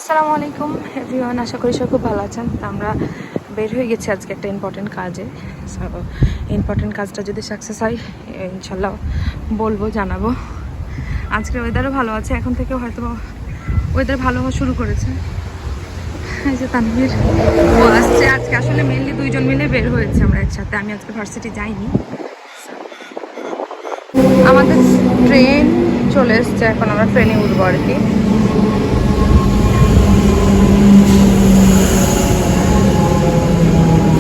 আসসালামু আলাইকুম এভরিওয়ান, আশা করি সব খুব ভালো আছেন। তো আমরা বের হয়ে গেছি আজকে একটা ইম্পর্টেন্ট কাজে। সো ইম্পর্টেন্ট কাজটা যদি সাকসেস হয় ইনশাল্লাহ বলবো, জানাবো। আজকে ওয়েদারও ভালো আছে, এখন থেকে হয়তো ওয়েদার ভালো হওয়া শুরু করেছে। এই যে তানভীর ও আসছে আজকে, আসলে মেনলি দুইজন মিলে বের হয়েছে আমরা একসাথে। আমি আজকে ভার্সিটি যাইনি। আমাদের ট্রেন চলে এসছে, এখন আমরা ট্রেনে উঠবো আর কি।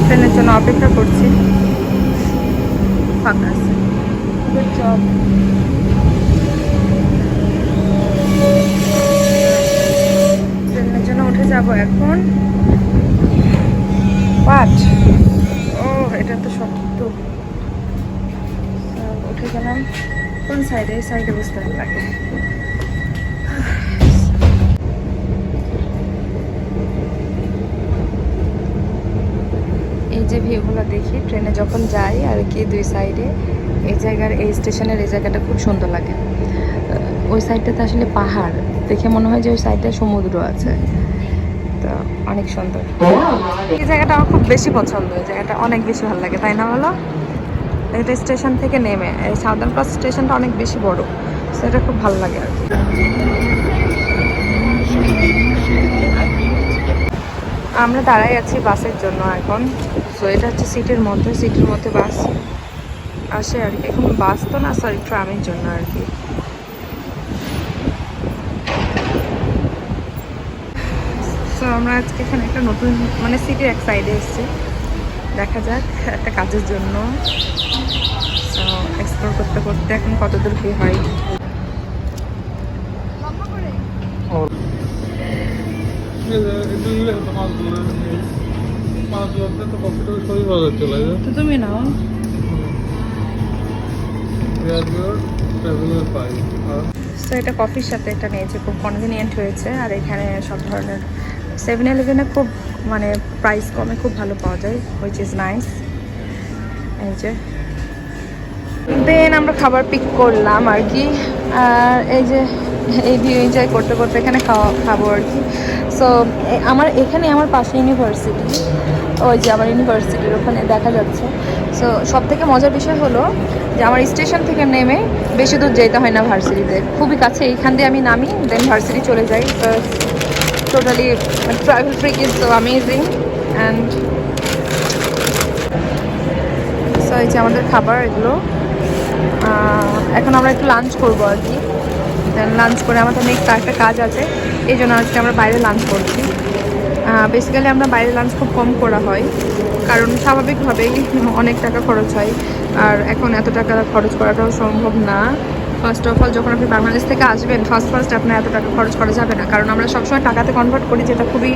ট্রেনের জন্য অপেক্ষা করছি, ফাঁকা আছে। Good job. ট্রেনের জন্য উঠে যাব এখন। পাঁচ ও এটা তো শক্ত। উঠে গেলাম। কোন সাইডে? এই সাইডে বুঝতে লাগে। এই যে ভিউগুলো দেখি ট্রেনে যখন যাই আর কি, দুই সাইডে এই জায়গার, এই স্টেশনের এই জায়গাটা খুব সুন্দর লাগে। ওই সাইডটাতে আসলে পাহাড় দেখে মনে হয় যে ওই সাইডে সমুদ্র আছে, তো অনেক সুন্দর। এই জায়গাটা আমার খুব বেশি পছন্দ, এই জায়গাটা অনেক বেশি ভালো লাগে, তাই না বলো? এটা স্টেশন থেকে নেমে এই সাউদার্ন ক্রস স্টেশনটা অনেক বেশি বড়, সেটা খুব ভালো লাগে আর কি। আমরা দাঁড়াই আছি বাসের জন্য এখন। সো এটা হচ্ছে সিটির মধ্যে বাস আসে আর কি। এখন বাস তো না, সরি, ট্রামের জন্য আর কি। সো আমরা আজকে এখানে একটা নতুন মানে সিটির এক সাইডে এসেছি, দেখা যাক একটা কাজের জন্য। সো এক্সপ্লোর করতে করতে এখন কতদূর কি হয়। তো তুমি নাও। তো এটা কফির সাথে এটা নিয়েছে, খুব কনভিনিয়েন্ট হয়েছে। আর এখানে সব ধরনের 7-Eleven খুব মানে প্রাইস কমে খুব ভালো পাওয়া যায়, হুইচ ইজ নাইস। এই যে দেন আমরা খাবার পিক করলাম আর কি। আর এই যে এই ভিউ এনজয় করতে করতে এখানে খাবো আর কি। সো আমার পাশে ইউনিভার্সিটি, ওই যে আমার ইউনিভার্সিটির ওখানে দেখা যাচ্ছে। সো সব থেকে মজার বিষয় হলো যে আমার স্টেশন থেকে নেমে বেশি দূর যেতে হয় না ভার্সিটিতে, খুবই কাছে। এইখান দিয়ে আমি নামি, দেন ভার্সিটি চলে যাই। Totally travel trick is so amazing. And so এই যে আমাদের খাবার এগুলো। এখন আমরা একটু লাঞ্চ করবো আর কি। দেন লাঞ্চ করে আমাদের নেক্সট একটা কাজ আছে, এই জন্য আজকে আমরা বাইরে লাঞ্চ করছি। বেসিক্যালি আমরা বাইরে লাঞ্চ খুব কম করা হয়, কারণ স্বাভাবিকভাবেই অনেক টাকা খরচ হয়। আর এখন এত টাকা খরচ করাটাও সম্ভব না। ফার্স্ট অফ অল, যখন আপনি বাংলাদেশ থেকে আসবেন ফার্স্ট আপনার এত টাকা খরচ করা যাবে না, কারণ আমরা সবসময় টাকাতে কনভার্ট করি, যেটা খুবই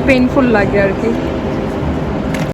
পেইনফুল লাগে আর কি।